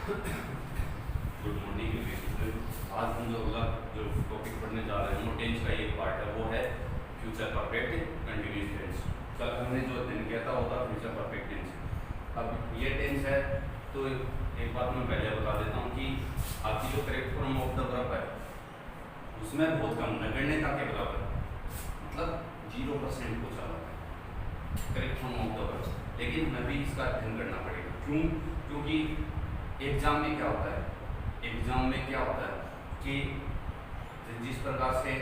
Good morning. आज हम जो टॉपिक पढ़ने जा रहे हैं वो टेंस का एक पार्ट है, वो है फ्यूचर परफेक्ट कंटिन्यूअस टेंस। कल हमने जो अध्ययन किया था वो था फ्यूचर परफेक्ट टेंस। अब ये टेंस है तो एक बात मैं पहले बता देता हूँ कि आपकी जो correct form of the verb है उसमें बहुत कम नगण्यता के बराबर, मतलब 0% को चला है correct form of the verb. लेकिन हमें भी इसका अध्ययन करना पड़ेगा। क्यों? क्योंकि एग्जाम में क्या होता है, एग्जाम में क्या होता है कि जिस प्रकार से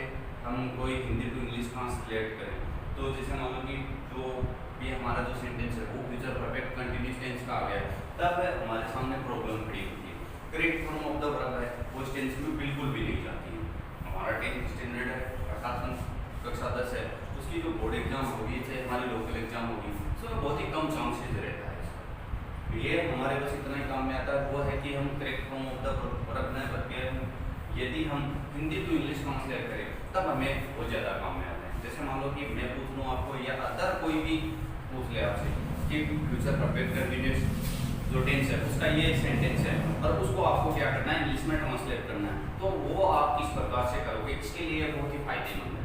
हम कोई हिंदी टू इंग्लिश ट्रांसलेट करें, तो जैसे मान लो कि जो भी हमारा जो सेंटेंस है वो फ्यूचर परफेक्ट कंटिन्यूअस टेंस का आ गया है, तब हमारे सामने प्रॉब्लम खड़ी होती है। Correct form of the verb है वो इस टेंस में बिल्कुल भी नहीं जाती है। हमारा 10th स्टैंडर्ड है, अर्थात कक्षा 10 है, उसकी जो बोर्ड एग्जाम होगी चाहे हमारी लोकल एग्जाम होगी, उसमें बहुत ही कम चांसेज रहता है। ये हमारे पास इतना ही काम में आता है, वो है कि हम correct form of the verb न करके यदि हम हिंदी टू इंग्लिश ट्रांसलेट करें तब हमें बहुत ज़्यादा काम में आता है। जैसे मान लो कि मैं पूछ लूँ आपको या अदर कोई भी पूछ ले आपसे कि फ्यूचर परफेक्ट कंटिन्यूअस जो टेंस है उसका ये सेंटेंस है और उसको आपको क्या करना है, इंग्लिश में ट्रांसलेट करना है, तो वो आप किस प्रकार से करोगे, इसके लिए बहुत ही फायदेमंद है।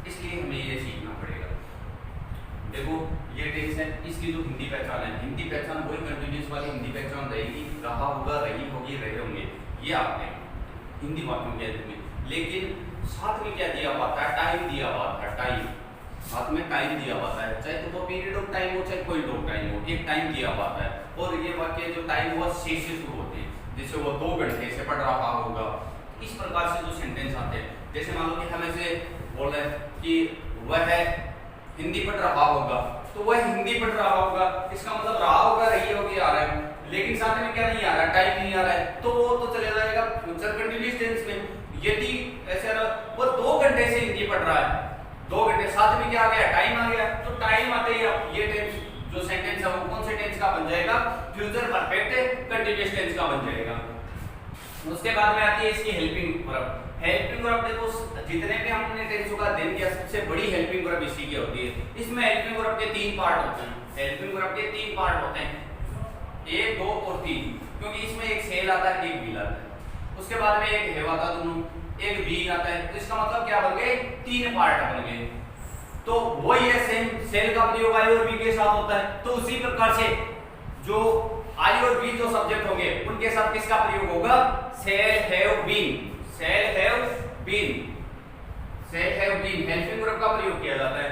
इसलिए हमें ये सीखना पड़ेगा। देखो ये टेंस है, इसकी जो हिंदी पहचान है, हिंदी पहचान वही कंटिन्यूअस वाली हिंदी पहचान रहेगी, रहा होगा, रही होगी, रहे होंगे, ये आपने हिंदी वाक्यों के अंत में। लेकिन साथ में क्या दिया हुआ था, टाइम दिया हुआ था, टाइम साथ में टाइम दिया हुआ है, चाहे तो वो पीरियड ऑफ टाइम हो चाहे कोई ऑफ टाइम हो, एक टाइम दिया हुआ है। और ये वाक्य जो टाइम हुआ से शुरू होते हैं, जैसे वो 2 घंटे से पढ़ रहा होगा, इस प्रकार से जो सेंटेंस आते हैं। जैसे मान लो कि हमें से बोल रहे हैं कि वह हिंदी पढ़ रहा होगा, तो वह हिंदी पढ़ रहा होगा, इसका मतलब रहा होगा, रही होगी आ रहा है, लेकिन साथ में क्या नहीं आ रहा, टाइम नहीं आ रहा है, तो वो तो चले जाएगा फ्यूचर कंटिन्यूअस टेंस में। यदि ऐसे रहा वो 2 घंटे से हिंदी पढ़ रहा है, 2 घंटे साथ में क्या आ गया, टाइम आ गया, तो टाइम आते ही ये टेंस जो सेंटेंस है वो कौन से टेंस का बन जाएगा, फ्यूचर परफेक्ट कंटिन्यूअस टेंस का बन जाएगा। उसके बाद में आती है इसकी हेल्पिंग वर्ब। हेल्पिंग वर्ब देखो जितने भी हमने टेंसों का अध्ययन किया सबसे बड़ी हेल्पिंग वर्ब इसी की होती है। इसमें हेल्पिंग वर्ब के 3 पार्ट होते हैं, हेल्पिंग वर्ब के 3 पार्ट होते हैं, 1, 2 और 3, क्योंकि इसमें एक सेल आता है, एक विल आता है, उसके बाद में एक हैव आता है, दोनों एक बीइंग आता है, तो इसका मतलब क्या बन गए, 3 पार्ट बन गए। तो वही है सेम, सेल का प्रयोग आई और बी के साथ होता है, तो उसी प्रकार से जो आई और बी जो सब्जेक्ट होंगे उनके साथ किसका प्रयोग होगा, shall have been, shall have been, shall have been helping verb का प्रयोग किया जाता है।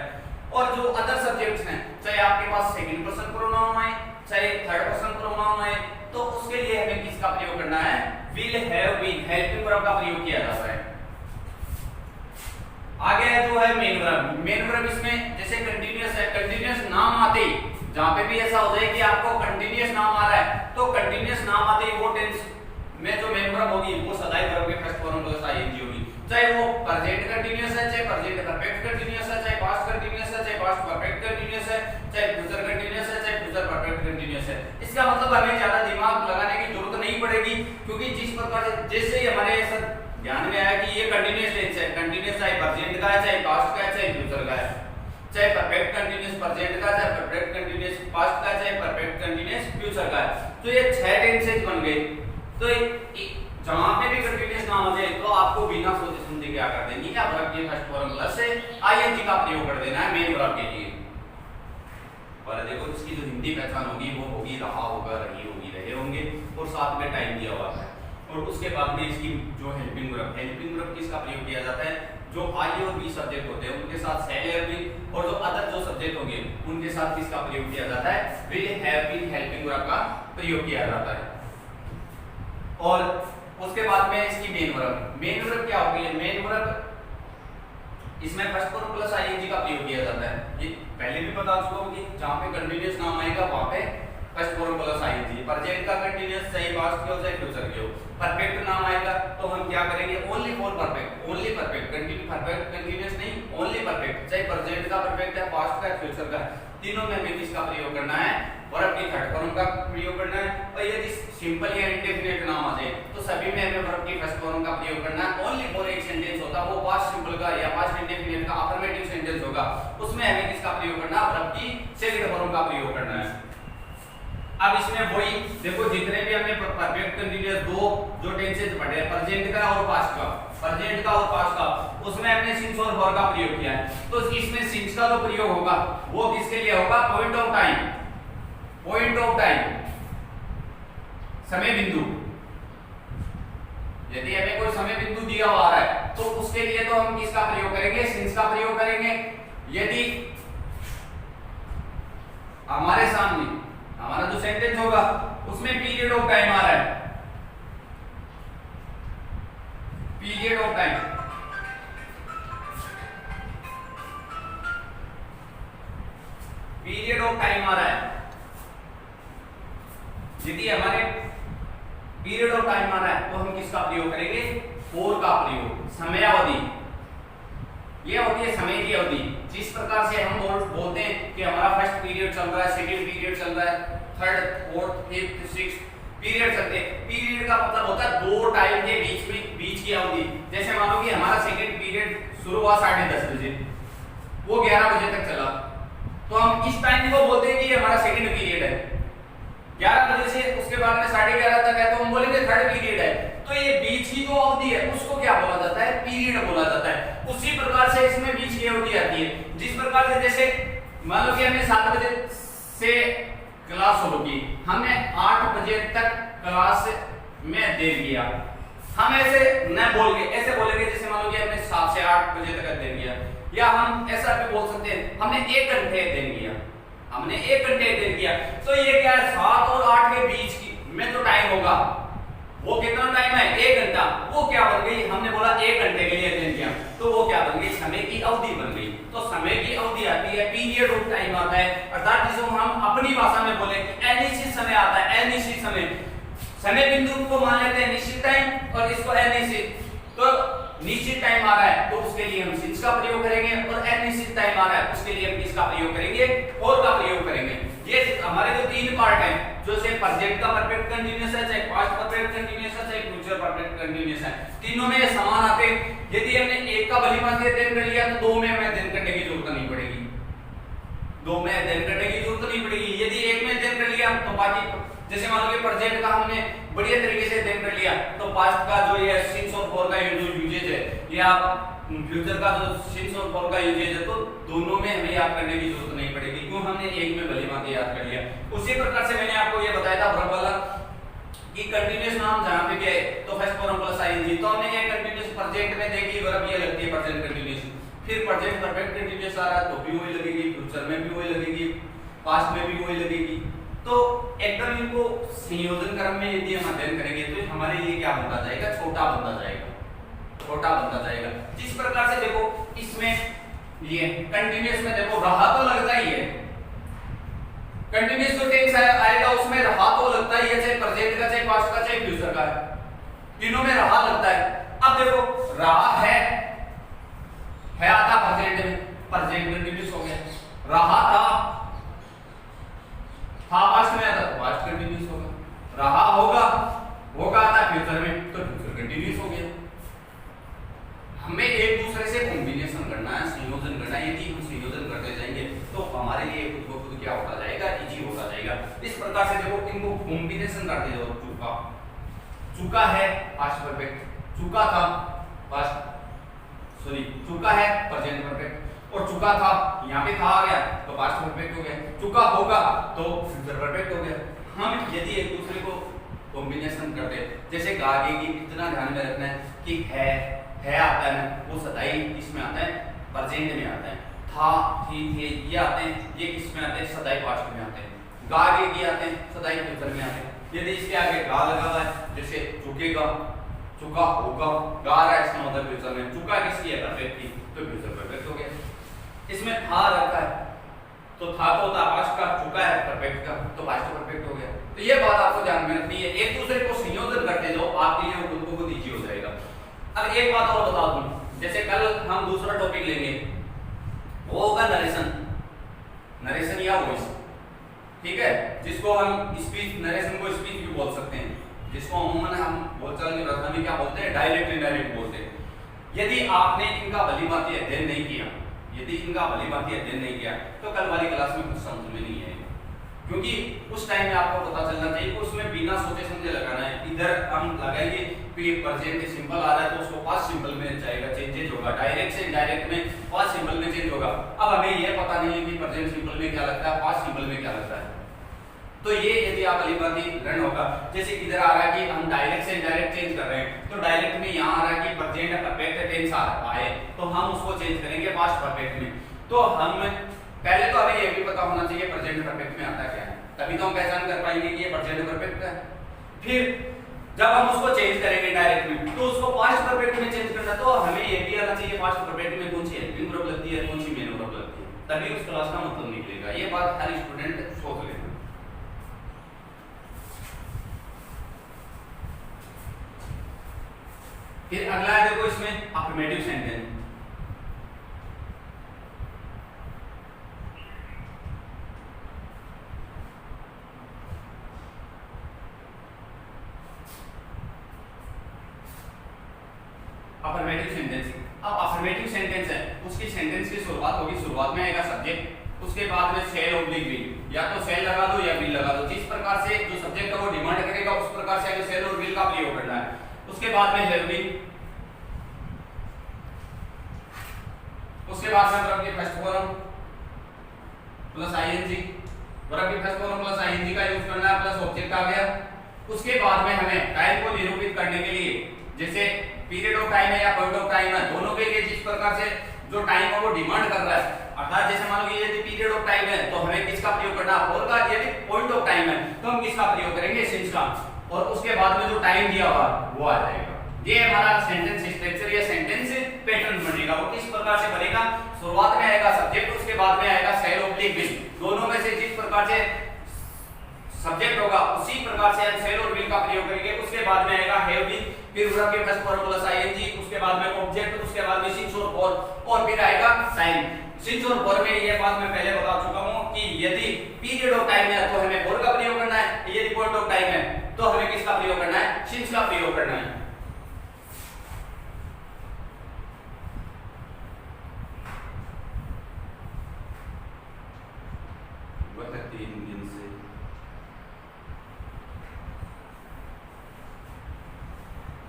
और जो अदर सब्जेक्ट्स हैं, चाहे आपके पास सेकंड पर्सन प्रोनाउन है चाहे थर्ड पर्सन प्रोनाउन है, तो उसके लिए हमें किसका प्रयोग करना है, will have been helping verb का प्रयोग किया जाता है। आगे जो है मेन वर्ब। मेन वर्ब इसमें जैसे कंटीन्यूअस है, कंटीन्यूअस नाम आते ही जहां पे भी ऐसा हो जाए कि आपको कंटीन्यूअस नाम आ रहा है, तो कंटीन्यूअस नाम आते ही वो टेंस में जो मेन वर्ब होगी वो सदाई वर्ब के फर्स्ट फॉर्म प्लस आईएनजी होगी, चाहे वो प्रेजेंट कंटीन्यूअस है, चाहे प्रेजेंट परफेक्ट कंटीन्यूअस है, चाहे पास्ट कंटीन्यूअस है, चाहे पास्ट परफेक्ट कंटीन्यूअस है, चाहे फ्यूचर कंटीन्यूअस है, चाहे फ्यूचर परफेक्ट कंटीन्यूअस है। इसका मतलब हमें ज्यादा दिमाग लगाने की जरूरत नहीं पड़ेगी, क्योंकि जिस प्रकार से जैसे ही हमारे ध्यान में आया कि ये कंटीन्यूअस टेंस है, कंटीन्यूअस चाहे प्रेजेंट का है, चाहे पास्ट का है, चाहे फ्यूचर का है, चाहे परफेक्ट कंटीन्यूअस प्रेजेंट का, चाहे परफेक्ट कंटीन्यूअस पास्ट का, चाहे परफेक्ट कंटीन्यूअस फ्यूचर का है, तो ये 6 टेंसेस बन गए। तो जहां पे भी कंटीन्यूअस नाम आ जाए तो आपको बिना सोचे समझे क्या कर देंगे, या वर्ब के फर्स्ट फॉर्म प्लस से आईएनजी का प्रयोग कर देना है मेन वर्ब के लिए। और देखो इसकी जो हिंदी पहचान होगी वो होगी रहा होगा, रही होगी, रहे होंगे, और साथ में टाइम दिया हुआ है। और उसके बाद में इसकी जो हेल्पिंग वर्ब, हेल्पिंग वर्ब किसका प्रयोग किया जाता है, जो आई और बी सब्जेक्ट होते हैं उनके साथ सेल हैव बीन, और जो अदर जो सब्जेक्ट होंगे उनके साथ किसका प्रयोग किया जाता है, will have been helping verb का प्रयोग किया जाता है। और उसके बाद में इसकी मेन वर्ब। मेन वर्ब क्या होगी है, मेन वर्ब इसमें फर्स्ट फॉर्म प्लस आईएनजी का प्रयोग किया जाता है। ये पहले भी बता चुका हूं कि जहां पे कंटीन्यूअस नाम आएगा वहां पे first form plus ING, present का कंटीन्यूअस चाहे पास्ट के हो चाहे फ्यूचर के हो। परफेक्ट नाम आएगा तो हम क्या करेंगे, only for perfect, only perfect, perfect continuous नहीं, ओनली परफेक्ट, चाहे प्रेजेंट का परफेक्ट है, पास्ट का है, फ्यूचर का है, तीनों में हमें किसका प्रयोग करना है, वर्ब की थर्ड फॉर्म का प्रयोग करना है। और यदि सिंपल या इंडेफिनिट नाम आ जाए तो सभी में हमें वर्ब की फर्स्ट फॉर्म का प्रयोग करना है। ओनली फॉर एक सेंटेंस होता है वो पास्ट सिंपल का या पास्ट इंडेफिनिट का अफर्मेटिव सेंटेंस होगा, उसमें हमें किसका प्रयोग करना है, वर्ब की सेकंड फॉर्म का प्रयोग करना है। अब इसमें वही देखो जितने भी हमने परफेक्ट परफेक्ट कंटीन्यूअस दो जो टेंसेस पढ़े हैं, प्रेजेंट का और पास्ट का, प्रेजेंट का और पास्ट का, उसमें हमने सिंस और फॉर का प्रयोग किया है। तो इसमें सिंस का जो प्रयोग होगा वो किसके लिए होगा? Point of time, point of time, समय बिंदु। यदि हमें कोई समय बिंदु दिया हुआ है तो उसके लिए तो हम किसका प्रयोग करेंगे? सिंस का प्रयोग करेंगे। यदि हमारे सामने हमारा जो सेंटेंस होगा उसमें पीरियड ऑफ टाइम आ रहा है, period of time, period of time आ रहा है, यदि हमारे पीरियड ऑफ टाइम आ रहा है तो हम किसका प्रयोग करेंगे? फॉर का प्रयोग। समयावधि, ये होती है समय की अवधि। जिस प्रकार से हम बोलते हैं कि हमारा फर्स्ट पीरियड चल रहा है, सेकंड पीरियड चल रहा है, third, fourth, fifth, sixth period चलते हैं। पीरियड का मतलब होता है दो टाइम के बीच की अवधि। जैसे मान लो कि हमारा सेकंड पीरियड शुरू हुआ 10:30 बजे, वो 11 बजे तक चला, तो हम इस टाइम को बोलते हैं कि ये हमारा सेकंड पीरियड है। 11 बजे से उसके बाद में 11:30 तक है तो हम बोलेंगे थर्ड पीरियड है। तो ये बीच की जो अवधि है उसको क्या बोला जाता है? पीरियड बोला जाता है। उसी प्रकार से इसमें बीच की अवधि आती है। जिस प्रकार से जैसे मान लो कि हमने 7 बजे से क्लास शुरू की, हमने 8 बजे तक क्लास में अध्ययन किया। हम ऐसे न बोल के ऐसे बोलेंगे जैसे मान लो कि हमने 7 से 8 बजे तक अध्ययन किया, या हम ऐसा भी बोल सकते हैं हमने 1 घंटे अध्ययन किया, हमने 1 घंटे अध्ययन किया। तो ये क्या है? 7 और 8 के बीच की में जो टाइम होगा वो कितना टाइम है? 1 घंटा। वो क्या बन गई? हमने बोला 1 घंटे के लिए अध्ययन किया, तो वो क्या बन गई? समय की अवधि बन गई। तो समय की अवधि आती है, पीरियड ऑफ टाइम आता है, अर्थात जिसको हम अपनी भाषा में बोले अनिश्चित समय आता है, अनिश्चित समय। समय बिंदु को मान लेते हैं निश्चित टाइम और इसको अनिश्चित। तो निश्चित टाइम आ रहा है तो उसके लिए हम सिंस का प्रयोग करेंगे, और अनिश्चित टाइम आ रहा है उसके लिए हम किसका प्रयोग करेंगे? फॉर का प्रयोग करेंगे। ये हमारे जो 3 पार्ट हैं, जो से प्रेजेंट का परफेक्ट कंटीन्यूअस है, चाहे पास्ट परफेक्ट कंटीन्यूअस है, चाहे फ्यूचर परफेक्ट कंटीन्यूअस है, तीनों में समान आते हैं। यदि हमने एक का भलीभांति अध्ययन कर लिया तो 2 में हमें अध्ययन करने की जरूरत नहीं पड़ेगी, 2 में अध्ययन करने की जरूरत नहीं पड़ेगी। यदि एक में अध्ययन कर लिया तो बाकी, जैसे मान लो कि प्रेजेंट का हमने बढ़िया तरीके से अध्ययन कर लिया, तो पास्ट का जो ये सिंस और फॉर का जो यूजेज है, या फ्यूचर का जो सिंस और फॉर का यूजेज है, तो दोनों में हमें याद करने की जरूरत नहीं पड़ेगी, क्यों? हमने एक में भलीभांति याद कर लिया। उसी प्रकार से मैंने आपको ये बताया था वर्ब वाला कि कंटीन्यूअस नाउन जहां पे भी है तो फर्स्ट फॉर्म प्लस आईएनजी। तो हमने ये कंटीन्यूअस प्रेजेंट में देखी वर्ब ये लगती है प्रेजेंट कंटीन्यूअस, फिर प्रेजेंट परफेक्ट कंटीन्यूअस आ रहा है तो भी वही लगेगी, फ्यूचर में भी वही लगेगी, पास्ट में भी वही लगेगी। तो एकदम इनको संयोजन क्रम में यदि हम अध्ययन करेंगे तो हमारे लिए क्या बनता जाएगा? छोटा बनता जाएगा, छोटा बनता जाएगा। जिस प्रकार से देखो इसमें ये कंटीन्यूअस में देखो रहा तो लगता ही है, कंटीन्यूअस जो टेंस आएगा उसमें रहा तो लगता ही है, चाहे प्रेजेंट का, चाहे पास्ट का, चाहे फ्यूचर का, तीनों में रहा लगता है। अब देखो रहा है आता प्रेजेंट में, प्रेजेंट कंटीन्यूअस हो गया, रहा था पास्ट में आता तो पास्ट कंटीन्यूअस होगा, रहा होगा आता फ्यूचर में तो फ्यूचर कंटीन्यूअस हो गया। हमें एक दूसरे से कॉम्बिनेशन करना है, संयोजन करना है। यदि हम संयोजन करते जाएंगे तो हमारे लिए खुद को खुद क्या होता जाएगा? इजी होता जाएगा। इस प्रकार से देखो इनको कॉम्बिनेशन करते जाओ। चुका है पास्ट परफेक्ट, चुका था पास्ट चुका है प्रेजेंट परफेक्ट, और चुका था यहाँ पे था आ गया तो पास्ट परफेक्ट हो गया, चुका होगा तो फ्यूचर परफेक्ट हो गया। हम यदि एक दूसरे को कॉम्बिनेशन करते, जैसे आगे की इतना ध्यान में रखना है कि है आता है ना, वो सदाई इसमें आता है, प्रेजेंट में आता है। था, थी, थे ये आते हैं, ये किसमें आते हैं? सदाई पास्ट में आते हैं। आगे की आते हैं, सदाई फ्यूचर में आते हैं। यदि इसके आगे गा लगा हुआ है, जैसे चुकेगा, चुका होगा, गा रहा है, इसका मतलब फ्यूचर में। चुका किसकी है? परफेक्ट की, तो फ्यूचर परफेक्ट हो गया। इसमें था रखा है तो था तो होता पास्ट का, चुका है परफेक्ट का तो पास्ट परफेक्ट हो गया। तो ये बात आपको ध्यान में रखनी है। एक दूसरे को संयोजन करते जाओ, आपके लिए खुद को खुद इजी हो जाएगा। अब एक बात और बता दूं, जैसे कल हम दूसरा टॉपिक लेंगे, वो होगा नरेशन या वॉइस, ठीक है, जिसको हम स्पीच, नरेशन को स्पीच भी बोल सकते हैं, जिसको अमूमन हम बोलचाल की भाषा में क्या बोलते हैं? डायरेक्ट इनडायरेक्ट बोलते हैं। यदि आपने इनका भलीभांति अध्ययन नहीं किया, तो कल वाली क्लास में कुछ समझ में नहीं आएगा। क्योंकि उस टाइम में आपको पता चलना चाहिए कि उसमें बिना सोचे समझे लगाना है। इधर हम लगाएंगे कि प्रेजेंट सिंपल आ रहा है तो उसको पास्ट सिंपल में जाएगा, चेंजेज होगा, डायरेक्ट से इनडायरेक्ट में पास्ट सिंपल में चेंज होगा। अब हमें यह पता नहीं है कि प्रेजेंट सिंपल में क्या लगता है, पास्ट सिंपल में क्या लगता है। तो ये यदि आप वाली बात लर्न होगा, जैसे इधर आ रहा है कि हम डायरेक्ट से इनडायरेक्ट चेंज कर रहे हैं, तो डायरेक्ट में यहाँ आ रहा है कि प्रेजेंट परफेक्ट टेंस आए, तो हम उसको चेंज करेंगे पास्ट परफेक्ट में। तो हम पहले तो हमें ये भी पता होना चाहिए प्रेजेंट परफेक्ट में आता क्या है, तभी तो हम पहचान कर पाएंगे कि ये प्रेजेंट परफेक्ट है। फिर जब हम उसको चेंज करेंगे डायरेक्ट में, तो उसको पास्ट परफेक्ट में चेंज करना, तो हमें ये भी आना चाहिए पास्ट परफेक्ट में कौन सी हेल्पिंग वर्ब लगती है, कौन सी मेन वर्ब लगती है, तभी उस क्लास का मतलब निकलेगा। ये बात हर स्टूडेंट सोच लेना। फिर अगला है देखो इसमें अफर्मेटिव सेंटेंस। अफर्मेटिव सेंटेंस, अब अफर्मेटिव सेंटेंस है, उसकी सेंटेंस की शुरुआत होगी, शुरुआत में आएगा सब्जेक्ट, उसके बाद में सेल ऑब्लिक विल, या तो सेल लगा दो या विल लगा दो, जिस प्रकार से जो सब्जेक्ट है वो डिमांड करेगा उस प्रकार से सेल और विल का प्रयोग करना है। उसके बाद में हैव बीन, उसके बाद में वर्ब की first form plus ING, verb की फर्स्ट फॉर्म प्लस आईएनजी का यूज करना है, प्लस ऑब्जेक्ट आ गया। उसके बाद में हमें टाइम को निरूपित करने के लिए, जैसे पीरियड ऑफ टाइम है या पॉइंट ऑफ टाइम है, दोनों के लिए जिस प्रकार से जो टाइम है वो डिमांड कर रहा है, अर्थात जैसे मान लो यदि पीरियड ऑफ टाइम है तो हमें किसका प्रयोग करना है, फॉर का, यदि पॉइंट ऑफ टाइम है तो हम किसका प्रयोग करेंगे, सिंस का, और उसके बाद में जो टाइम दिया हुआ वो आ जाएगा। ये हमारा सेंटेंस स्ट्रक्चर या सेंटेंस पैटर्न बनेगा। वो किस प्रकार से बनेगा, शुरुआत में आएगा सब्जेक्ट, उसके बाद में आएगा सेल ऑब्लिक विल, दोनों में से जिस प्रकार से सब्जेक्ट होगा उसी प्रकार से हम सेल और विल का प्रयोग करेंगे। उसके बाद में आएगा हैव बीन, फिर वर्ब के फर्स्ट फॉर्म प्लस आईएनजी, उसके बाद में ऑब्जेक्ट, उसके बाद में सिंस और फॉर, और फिर आएगा टाइम। सिंस और फॉर में ये बात मैं पहले बता चुका हूं कि यदि पीरियड ऑफ टाइम है तो हमें फॉर का प्रयोग करना है, यदि पॉइंट ऑफ टाइम है तो हमें किसका प्रयोग करना है, सिंस का प्रयोग करना है। वह 3 दिन से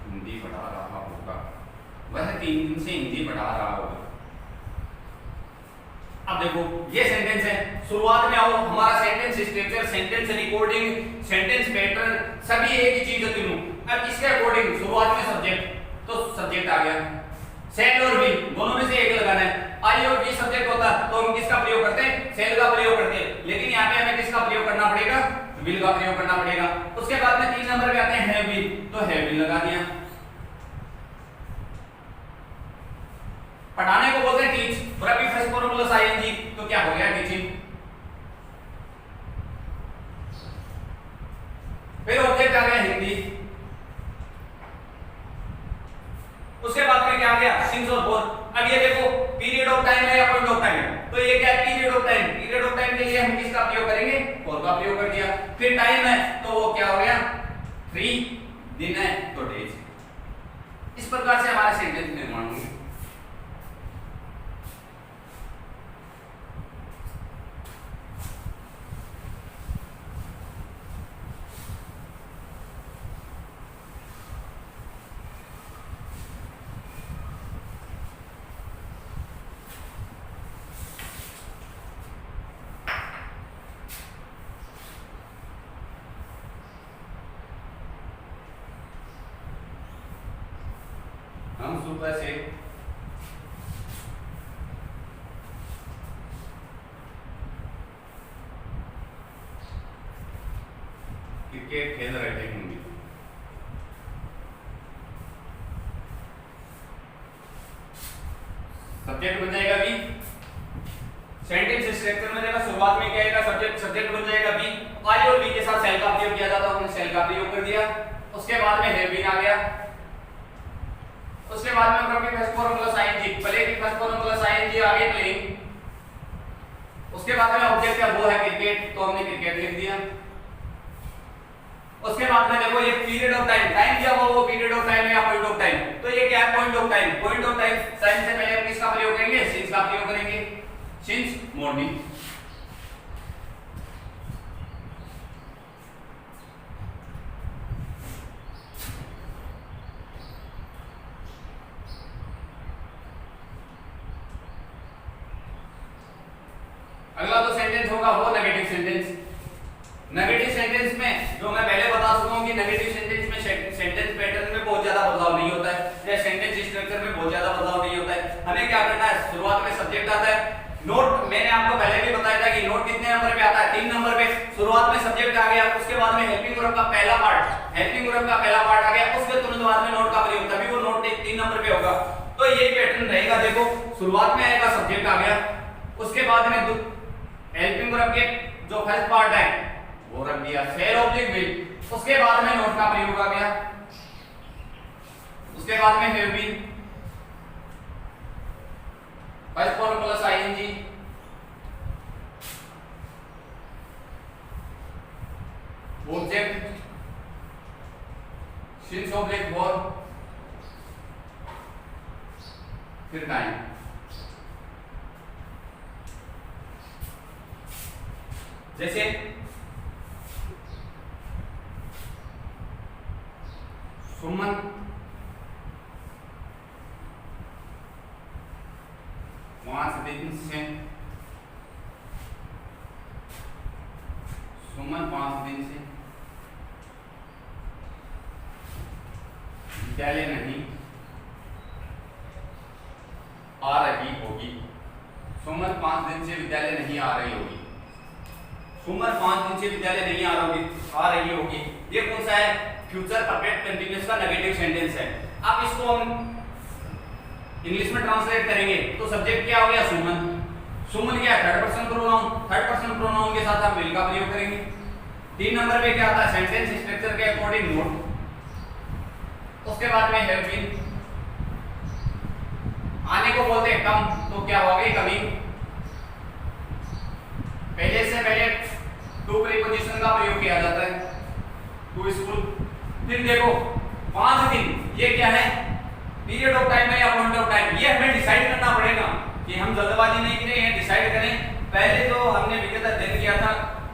हिंदी बढ़ा रहा होगा, वह 3 दिन से हिंदी बढ़ा रहा होगा। अब देखो ये सेंटेंस है, शुरुआत में आओ, हमारा sentence structure, sentence recording, sentence pattern सभी एक ही चीज है तीनों। अब इसके अकॉर्डिंग शुरुआत में सब्जेक्ट, तो सब्जेक्ट आ गया, सेल और विल दोनों में से एक लगाना है। आई और बी सब्जेक्ट होता तो हम किसका प्रयोग करते हैं, सेल का प्रयोग करते हैं, लेकिन यहाँ पे हमें किसका प्रयोग करना पड़ेगा, विल का प्रयोग करना पड़ेगा। उसके बाद में 3 नंबर पे आते हैं हैव बीन, तो हैव बीन लगा दिया। पढ़ाने को बोलते हैं टीच, वर्ब की फर्स्ट फॉर्म प्लस आईएनजी, तो क्या हो गया, टीचिंग। फिर ऑब्जेक्ट आ गया हिंदी, उसके बाद में क्या आ गया, सिंस और फॉर। अब ये देखो पीरियड ऑफ टाइम है या पॉइंट ऑफ टाइम है, तो ये क्या है, period of time, period of time के लिए हम किसका प्रयोग करेंगे, फॉर का प्रयोग कर दिया। फिर टाइम है तो वो क्या हो गया, 3 दिन है तो डेज। इस प्रकार से हमारे सेंटेंस निर्माण होंगे। हम सुबह से क्रिकेट खेल रहे होंगे, सब्जेक्ट बन जाएगा बी, सेंटेंस स्ट्रक्चर में देखा शुरुआत में क्या आएगा, सब्जेक्ट, सब्जेक्ट बन जाएगा बी, आई और बी के साथ सेल का प्रयोग किया जाता है, हमने सेल का प्रयोग कर दिया। उसके बाद में हैव बीन आ गया, उसके बाद में वर्ब की first form plus ING, play की फर्स्ट फॉर्म प्लस आईएनजी आ गई प्लेइंग। उसके बाद में ऑब्जेक्ट है वो है क्रिकेट, तो हमने क्रिकेट लिख दिया। उसके बाद में देखो ये पीरियड ऑफ टाइम, टाइम दिया हुआ वो पीरियड ऑफ टाइम है या पॉइंट ऑफ टाइम, तो ये क्या है, point of time. Point of time time से पहले हम किसका प्रयोग करेंगे, सिंस का प्रयोग करेंगे, सिंस मॉर्निंग। सेंटेंस होगा वो नेगेटिव सेंटेंस। नेगेटिव सेंटेंस में जो मैं पहले बता चुका हूं कि नेगेटिव सेंटेंस में सेंटेंस पैटर्न में बहुत ज्यादा बदलाव नहीं होता है या सेंटेंस स्ट्रक्चर में बहुत ज्यादा बदलाव नहीं होता है। हमें क्या करना है, शुरुआत में सब्जेक्ट आता है, नोट मैंने आपको पहले भी बताया था कि नोट कितने नंबर पे आता है, 3 नंबर पे। शुरुआत में सब्जेक्ट आ गया, उसके बाद में हेल्पिंग वर्ब का पहला पार्ट आ गया, उसके तुरंत बाद में नोट का प्रयोग, तभी वो नोट 3 नंबर पे होगा। तो यही पैटर्न रहेगा। देखो शुरुआत में आएगा सब्जेक्ट आ गया, उसके बाद में हेल्पिंग वर्ब के जो फर्स्ट पार्ट है वो रख दिया शेल ऑब्जेक्ट विल, उसके बाद में नोट का प्रयोग आ गया, उसके बाद में have been first form plus ING, object since object verb, फिर टाइम। जैसे सुमन 5 दिन से, सुमन 5 दिन से विद्यालय नहीं आ रही होगी। सुमन 5 दिन से विद्यालय नहीं आ रही होगी। सुमन 5 दिन से विद्यालय नहीं आ रही होगी। ये कौन सा है, फ्यूचर परफेक्ट कंटीन्यूअस का नेगेटिव सेंटेंस है। अब इसको हम इंग्लिश में ट्रांसलेट करेंगे तो सब्जेक्ट क्या हो गया, सुमन। सुमन क्या है, third person pronoun. Third person pronoun के साथ हम विल का प्रयोग करेंगे। 3 नंबर पे क्या आता है, सेंटेंस स्ट्रक्चर के अकॉर्डिंग नोट, उसके बाद में हैव बीन, आने को बोलते हैं कम, तो क्या हो गई कभी, पहले से पहले टू प्रीपोजिशन का प्रयोग किया जाता है, टू स्कूल। फिर देखो 5 दिन, ये क्या है, पीरियड ऑफ टाइम है या पॉइंट ऑफ टाइम, ये हमें डिसाइड करना पड़ेगा कि हम जल्दबाजी नहीं करें, ये डिसाइड करें। पहले तो हमने विगत अध्ययन किया था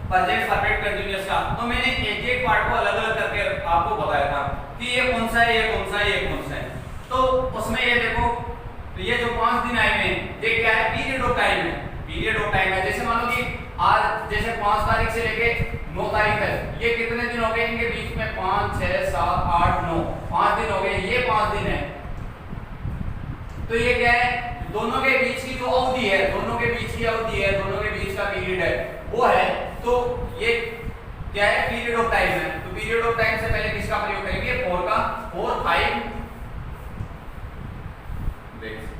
प्रेजेंट परफेक्ट कंटीन्यूअस का, तो मैंने एक एक पार्ट को अलग अलग करके आपको बताया था कि ये कौन सा है, ये कौन सा है, ये कौन सा है। तो उसमें ये देखो, तो ये जो 5 दिन आए हुए हैं ये क्या है, पीरियड ऑफ टाइम है। पीरियड ऑफ टाइम है, जैसे मान लो कि आज जैसे 5 तारीख से लेके 9 तारीख तक, ये कितने दिन हो गए, इनके बीच में 5 6 7 8 9 5 दिन हो गए, ये 5 दिन है। तो ये क्या है, दोनों के बीच की जो अवधि है, दोनों के बीच की अवधि है, दोनों के बीच का पीरियड है वो है, तो ये क्या है, पीरियड ऑफ टाइम है। तो पीरियड ऑफ टाइम से पहले किसका प्रयोग करेंगे, 4 का, 4 5 6।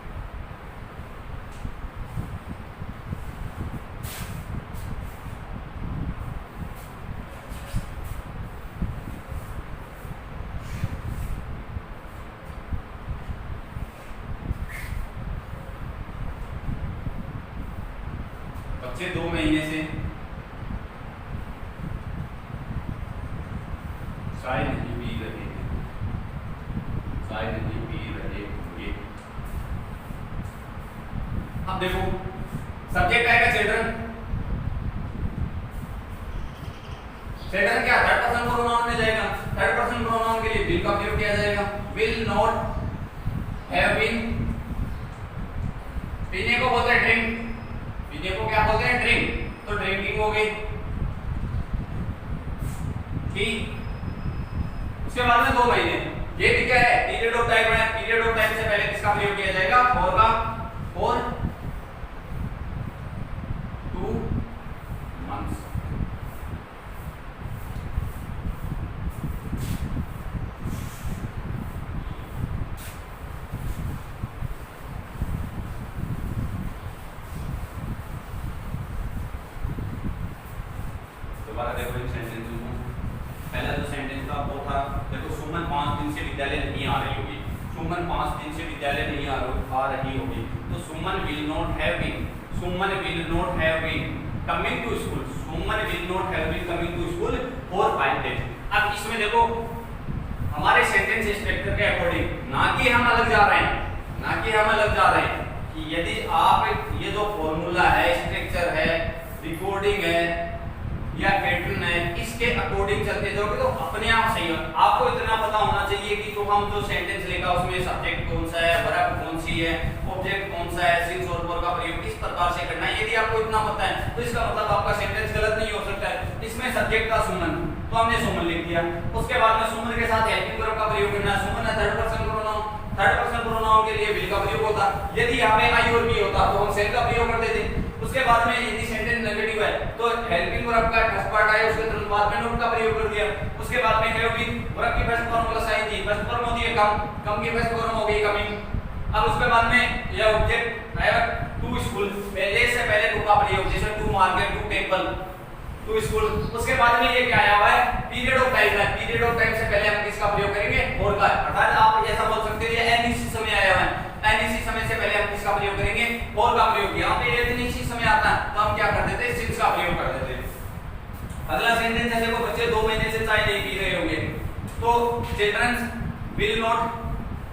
बच्चे 2 महीने से चाय नहीं पी रहे हैं, चाय नहीं पी रहे होंगे। अब देखो सब्जेक्ट आएगा चिल्ड्रन। चिल्ड्रन क्या थर्ड पर्सन प्रोनाउन में जाएगा, थर्ड पर्सन प्रोनाउन के लिए विल का प्रयोग किया जाएगा, विल नॉट हैव बीन। पीने को बोलते हैं ड्रिंक, पीने को क्या बोलते हैं, ड्रिंक, तो ड्रिंकिंग हो गई। ठीक, उसके बाद में 2 महीने, ये भी क्या है, पीरियड ऑफ टाइम है। पीरियड ऑफ टाइम से पहले किसका प्रयोग किया जाएगा, 4 का, 4 2 मंथ्स। दोबारा देखो इन सेंटेंस को। पहला जो सेंटेंस था वो था, देखो सुमन 5 दिन से विद्यालय नहीं आ रही होगी। सुमन 5 दिन से विद्यालय नहीं आ रही होगी, तो Suman will not have been, Suman will not have been coming to school, Suman will not have been coming to school for 5 days. अब इसमें देखो हमारे सेंटेंस स्ट्रक्चर के अकॉर्डिंग, ना कि हम अलग जा रहे हैं, ना कि हम अलग जा रहे हैं, कि यदि आप ये जो फॉर्मूला है, स्ट्रक्चर है, रिकॉर्डिंग है या पैटर्न है, इसके अकॉर्डिंग चलते जाओगे तो अपने आप सही हो। आपको इतना पता होना चाहिए कि तो हम जो सेंटेंस लेगा उसमें सब्जेक्ट कौन सा है, वर्ब कौन सी है, ऑब्जेक्ट कौन सा है, सिंस और फॉर का प्रयोग किस प्रकार से करना है। यदि आपको इतना पता है तो इसका मतलब आपका सेंटेंस गलत नहीं हो सकता है। इसमें सब्जेक्ट था सुमन, तो हमने सुमन लिख दिया। उसके बाद में सुमन के साथ हेल्पिंग वर्ब का प्रयोग करना है। सुमन है third person pronoun, third person pronoun के लिए विल का प्रयोग होता। यदि यहाँ पे आई और बी होता तो हम सेल का प्रयोग करते थे। उसके बाद में यदि सेंटेंस नेगेटिव है तो हेल्पिंग वर्ब का फर्स्ट पार्ट आया, उसके तुरंत बाद में नोट का प्रयोग कर दिया। उसके बाद में हैव बीन, वर्ब की first form plus ING, first form होती है कम, कम की फर्स्ट फॉर्म हो गई कमिंग। अब उसके बाद में यह ऑब्जेक्ट आया टू स्कूल, पहले से पहले टू का प्रयोग, जैसे to market, to table, to school. उसके बाद में ये क्या आया हुआ है, पीरियड ऑफ टाइम है। पीरियड ऑफ टाइम से पहले हम किसका प्रयोग करेंगे, और का। अर्थात आप ऐसा बोल सकते हैं ये एनईसी समय आया हुआ है, एनईसी समय से पहले हम किसका प्रयोग करेंगे, और का प्रयोग। यहाँ पे एनईसी समय आता है तो हम क्या कर देते हैं, सिंस का प्रयोग कर देते हैं। अगला सेंटेंस है, देखो बच्चे 2 महीने से चाय नहीं पी रहे होंगे, तो चिल्ड्रंस विल नॉट,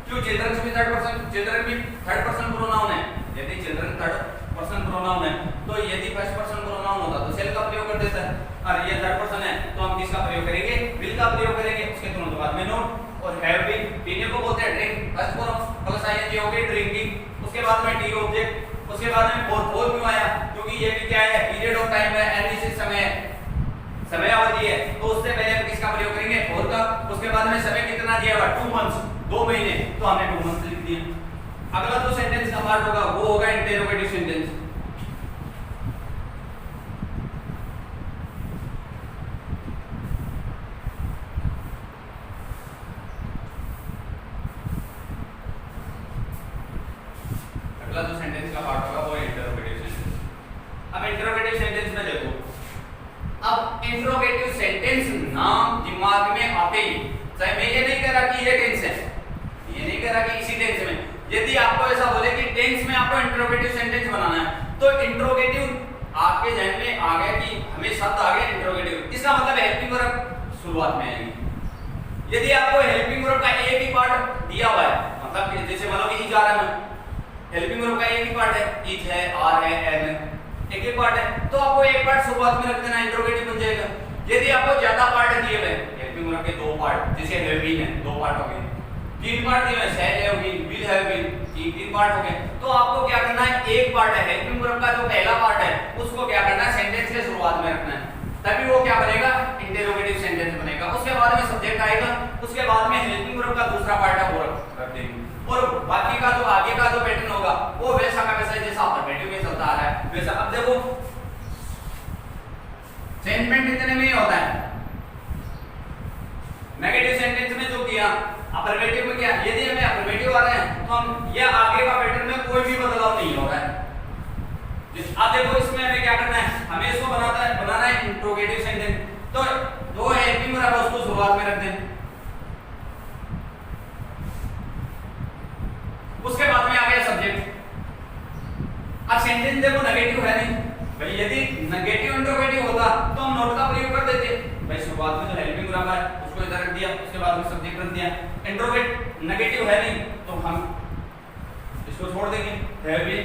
क्यों चिल्ड्रंस भी थर्ड पर्सन, चिल्ड्रन भी थर्ड पर्सन प्रोनाउन है। यदि चिल्ड्रन थर्ड पर्सन प्रोनाउन है तो यदि फर्स्ट पर्सन प्रोनाउन होता तो सेल का प्रयोग कर देता है, और ये थर्ड पर्सन है तो हम किसका प्रयोग करेंगे, विल का प्रयोग करेंगे। उसके तुरंत बाद में नोट और हैव बीन, पीने को बोलते हैं drink, first form plus ING हो गई ड्रिंकिंग। उसके बाद में टी ऑब्जेक्ट, उसके बाद में फोर क्यों आया, क्योंकि ये भी क्या है, पीरियड ऑफ टाइम है, एनईसी समय, समय अवधि है, तो उससे पहले हम किसका प्रयोग करेंगे, फोर का। उसके बाद में समय कितना दिया हुआ, 2 मंथ्स, 2 महीने, तो हमने 2 मंथ्स लिख दिए। अगला जो सेंटेंस का पार्ट होगा वो होगा इंटरोगेटिव सेंटेंस। अगला जो सेंटेंस का पार्ट होगा वो इंटरोगेटिव सेंटेंस। अब इंटरोगेटिव सेंटेंस में देखो, अब इंटरोगेटिव सेंटेंस नाम दिमाग में आते ही, चाहे मैं ये नहीं कह रहा कि ये टेंस है, ये नहीं कह रहा कि इसी टेंस में, यदि आपको ऐसा बोले कि टेंस में आपको इंटरोगेटिव सेंटेंस बनाना है तो इंटरोगेटिव आपके जहन में आ गया कि हमें शब्द आ गया इंटरोगेटिव, इसका मतलब हेल्पिंग वर्ब शुरुआत में आएगी। यदि आपको हेल्पिंग वर्ब का एक ही पार्ट दिया हुआ है, मतलब जैसे मान लो कि इज आ रहा है, हेल्पिंग वर्ब का एक ही पार्ट है, इज है, आर है, एम है, एक ही पार्ट है, तो आपको एक पार्ट शुरुआत में रख देना, इंटरोगेटिव बन जाएगा। यदि आपको ज्यादा पार्ट दिए हुए हेल्पिंग वर्ब के 2 पार्ट, जैसे हैव बीन है 2 पार्ट हो गए, 3 पार्ट दिए हुए have been, will have been, 3 part हो गए, तो आपको क्या करना है, एक पार्ट है हेल्पिंग वर्ब का जो पहला पार्ट है उसको क्या करना है, सेंटेंस के शुरुआत में रखना है, तभी वो क्या बनेगा, इंटरोगेटिव सेंटेंस बनेगा। उसके बाद में सब्जेक्ट आएगा, उसके बाद में हेल्पिंग वर्ब का दूसरा पार्ट है वो रख देंगे, और बाकी का जो आगे का जो पैटर्न होगा वो वैसा का वैसा जैसा अफर्मेटिव में चलता आ रहा है वैसा। अब देखो सेंटेंस इतने में ही होता है, नेगेटिव सेंटेंस में जो किया, अफर्मेटिव में क्या, यदि हमें अफर्मेटिव आ रहे हैं तो हम ये आगे का पैटर्न में कोई भी बदलाव नहीं हो रहा है। अब देखो इसमें हमें क्या करना है, हमें इसको बनाना है इंटरोगेटिव सेंटेंस, तो जो हेल्पिंग वर्ब है उसको शुरुआत में रख दें, उसके बाद में आ गया सब्जेक्ट। अब सेंटेंस देखो नेगेटिव है नहीं भाई, यदि नेगेटिव इंटरोगेटिव होता तो हम नोट का प्रयोग कर देते भाई, शुरुआत में जो हेल्पिंग वर्ब है उसको इधर रख दिया, उसके बाद में सब्जेक्ट रख दिया। इंटरोगेट नेगेटिव है नहीं तो हम इसको छोड़ देंगे, हैव बीन।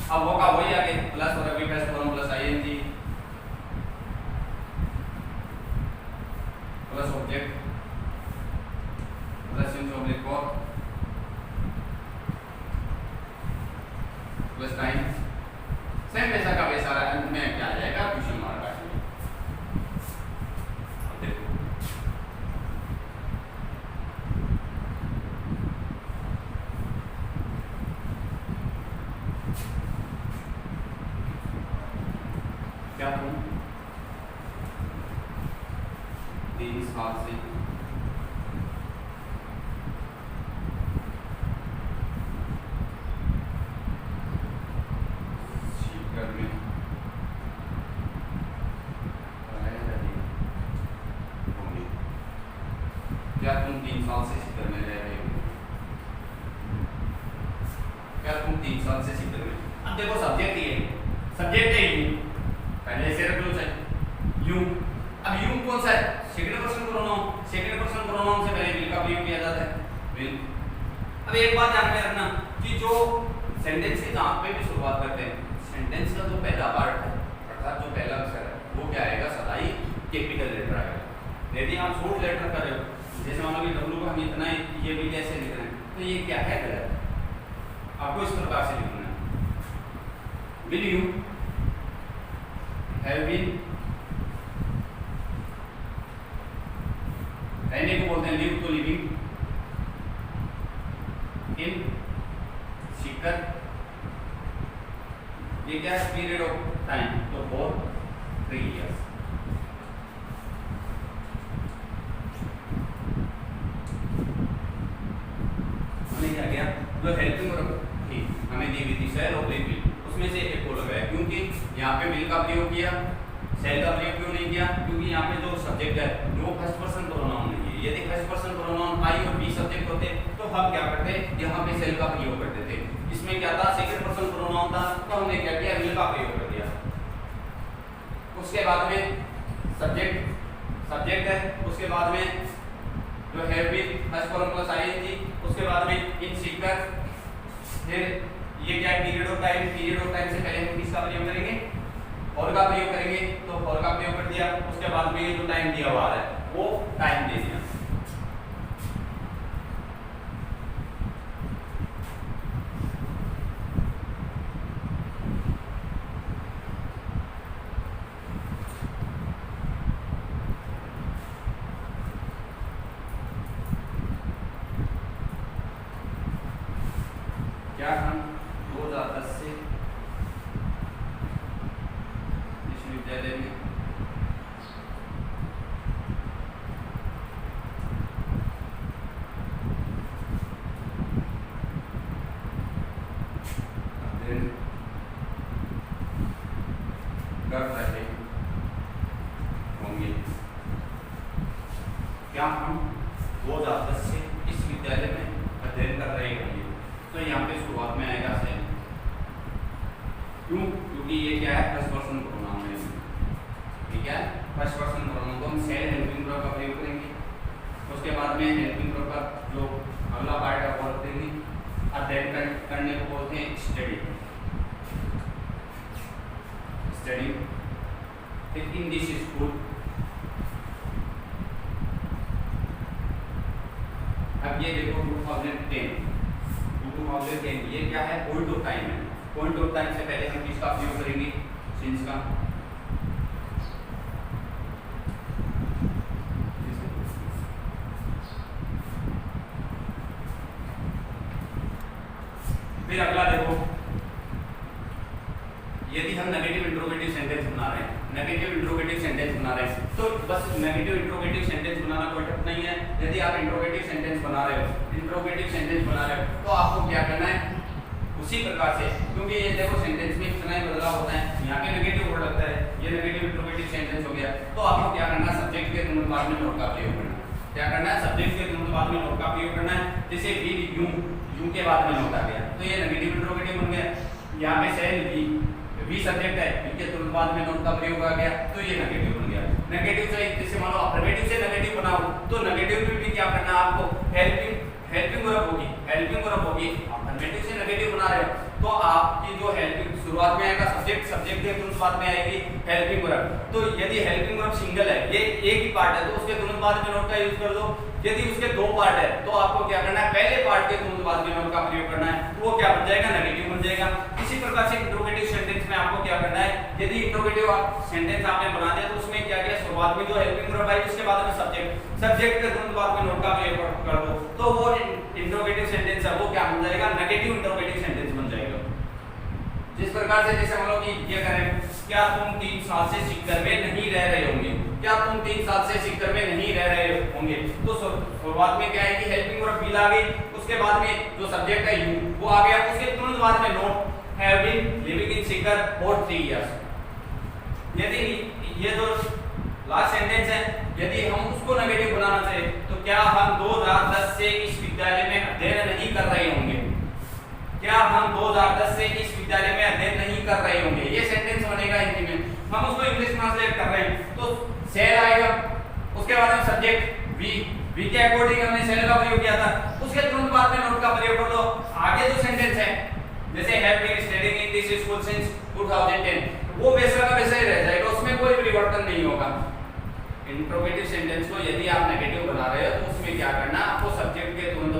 अब वो का वही आगे प्लस और अभी first form plus ING plus object plus since object को प्लस टाइम, सेम वैसा का वैसा अंत में क्या आ जाएगा, क्वेश्चन मार्क आ जाएगा। देखो क्या तुम 3 साल से सीकर में क्या तुम 3 साल से सीकर में रह रहे हो, क्या तुम 3 साल से सीकर में। अब देखो सब्जेक्ट ये सब्जेक्ट है यू, पहले से रख लो चाहे यू। अब यू कौन सा है, second person pronoun, second person pronoun से पहले विल का प्रयोग किया जाता है, विल। अब एक बात ध्यान में रखना कि जो सेंटेंस के जहां पे भी शुरुआत करते हैं, सेंटेंस का जो पहला पार्ट है अर्थात जो पहला अक्षर है वो क्या आएगा, सदा ही कैपिटल लेटर आएगा। यदि आप शॉर्ट लेटर कर रहे हो, जैसे मान लो कि डब्ल्यू को हम इतना ये भी कैसे लिख रहे हैं, तो ये क्या है, गलत। आपको इस प्रकार से लिखना है, विल यू हैव बीन, रहने को बोलते हैं लिव, तो लिविंग इन सीकर, ये क्या है पीरियड ऑफ टाइम, तो फॉर 3 years। हमने क्या किया, जो हेल्पिंग वर्ब थी हमें दी हुई थी सेल और विल, उसमें से एक को लगाया, क्योंकि यहाँ पे विल का प्रयोग किया, सेल का प्रयोग क्यों नहीं किया, क्योंकि यहाँ पे जो सब्जेक्ट है वो फर्स्ट पर्सन प्रोनाउन नहीं है। यदि फर्स्ट पर्सन प्रोनाउन आई और बी सब्जेक्ट होते तो हम क्या करते, यहाँ पे सेल का प्रयोग करते थे। इसमें क्या था, सेकंड पर्सन प्रोनाउन था, तो हमने क्या किया, विल का प्रयोग कर दिया। उसके बाद में सब्जेक्ट है, उसके बाद में जो have been first form plus ING, उसके बाद में इन सीकर, फिर ये क्या है period of time, period of time से पहले हम किसका प्रयोग करेंगे, फॉर का प्रयोग करेंगे, तो फॉर का प्रयोग कर दिया। उसके बाद में ये जो टाइम दिया हुआ है वो टाइम दे दिया। क्या हम 2010 से विश्वविद्यालय में अध्ययन कर रहे होंगे। क्या हम 2010 से इस विद्यालय में अध्ययन कर रहे होंगे, तो यहाँ पे शुरुआत में आएगा सेल, क्यों, क्योंकि ये क्या है फर्स्ट पर्सन प्रोनाउन है, ठीक है, फर्स्ट पर्सन प्रोनाउन, तो हम सेल हेल्पिंग वर्ब का प्रयोग करेंगे। उसके बाद में हेल्पिंग वर्ब का जो अगला पार्ट है वो देंगे, अध्ययन करने को बोलते हैं स्टडी, इन दिस स्कूल। अब ये देखो 2010, ये क्या है, पॉइंट ऑफ टाइम है। पॉइंट ऑफ टाइम से पहले हम किसका प्रयोग करेंगे, सिंस का। फिर अगला देखो, यदि हम नेगेटिव इंट्रोगेटिव सेंटेंस बना रहे हैं, तो बस नेगेटिव इंट्रोगेटिव सेंटेंस बनाना कोई टफ नहीं है। यदि आप इंट्रोगेटिव सेंटेंस बना रहे हो, तो आपको क्या करना है उसी प्रकार से, क्योंकि ये देखो सेंटेंस में कितना ही बदलाव होता है, यहाँ के नेगेटिव वर्ड लगता है, ये नेगेटिव इंट्रोगेटिव सेंटेंस हो गया, तो आपको क्या करना है, सब्जेक्ट के तुरंत बाद में नोट का प्रयोग करना है। क्या करना है, सब्जेक्ट के तुरंत बाद में नोट का प्रयोग करना है। जैसे विल यू, यू के बाद में नोट आ गया, तो ये नेगेटिव इंट्रोगेटिव बन गया। यहाँ पे सेल वी सब्जेक्ट है, इनके तुरंत बाद में नोट का प्रयोग आ गया, तो ये नेगेटिव बन गया। नेगेटिव से जैसे मान लो अफर्मेटिव से नेगेटिव बनाओ, तो नेगेटिव में भी क्या करना है आपको, हेल्पिंग वर्ब होगी, अफर्मेटिव से नेगेटिव बना रहे हो तो आपकी जो हेल्पिंग शुरुआत में आएगा सब्जेक्ट के तुरंत बाद में आएगी हेल्पिंग वर्ब। तो यदि हेल्पिंग वर्ब सिंगल है, ये एक ही पार्ट है, तो उसके तुरंत बाद में नोट का यूज कर दो। यदि उसके दो पार्ट है तो आपको क्या करना है, पहले पार्ट के तुरंत बाद में नोट का प्रयोग करना है, वो क्या बन जाएगा, नेगेटिव बन जाएगा। इसी प्रकार से इंट्रोगेटिव सेंटेंस में आपको क्या करना है, यदि इंट्रोगेटिव सेंटेंस आपने बना दिया तो उसमें क्या किया, शुरुआत में जो हेल्पिंग वर्ब आई उसके बाद में सब्जेक्ट के तुरंत बाद में नोट का प्रयोग कर दो, तो वो इंट्रोगेटिव सेंटेंस है वो क्या बन जाएगा, नेगेटिव इंट्रोगेटिव सेंटेंस बन जाएगा। जिस प्रकार से जैसे हम लोग ये करें, क्या तुम 3 साल से सीकर में नहीं रह रहे होंगे, क्या तुम 3 साल से सीकर में नहीं रह रहे होंगे, तो शुरुआत में क्या है कि हेल्पिंग वर्ब विल आ गई, उसके बाद में जो सब्जेक्ट है यू वो आ गया, उसके तुरंत बाद में not have been living in Sikar for 3 years। यदि ये जो लास्ट सेंटेंस है, यदि हम उसको नेगेटिव बनाना चाहे तो क्या हम 2010 से इस विद्यालय में अध्ययन नहीं कर रहे होंगे, क्या हम 2010 से इस विद्यालय में अध्ययन नहीं कर रहे होंगे, ये सेंटेंस बनेगा हिंदी में। हम उसको इंग्लिश ट्रांसलेट कर रहे हैं तो सेल आएगा, उसके बाद में सब्जेक्ट वी के अकॉर्डिंग हमने सेल का प्रयोग किया था, उसके तुरंत बाद में नोट का प्रयोग कर दो। आगे जो सेंटेंस है जैसे have been studying in this school since 2010, वो वैसा का वैसा ही रह जाएगा, उसमें कोई परिवर्तन नहीं होगा। इंट्रोगेटिव सेंटेंस को यदि आप नेगेटिव बना रहे हो तो उसमें क्या करना है, आपको सब्जेक्ट के तुरंत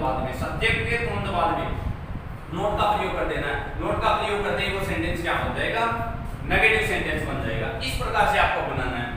बाद में नोट का प्रयोग कर देना है। नोट का प्रयोग करते ही वो सेंटेंस क्या हो जाएगा, नेगेटिव सेंटेंस बन जाएगा। इस प्रकार से आपको बनाना है।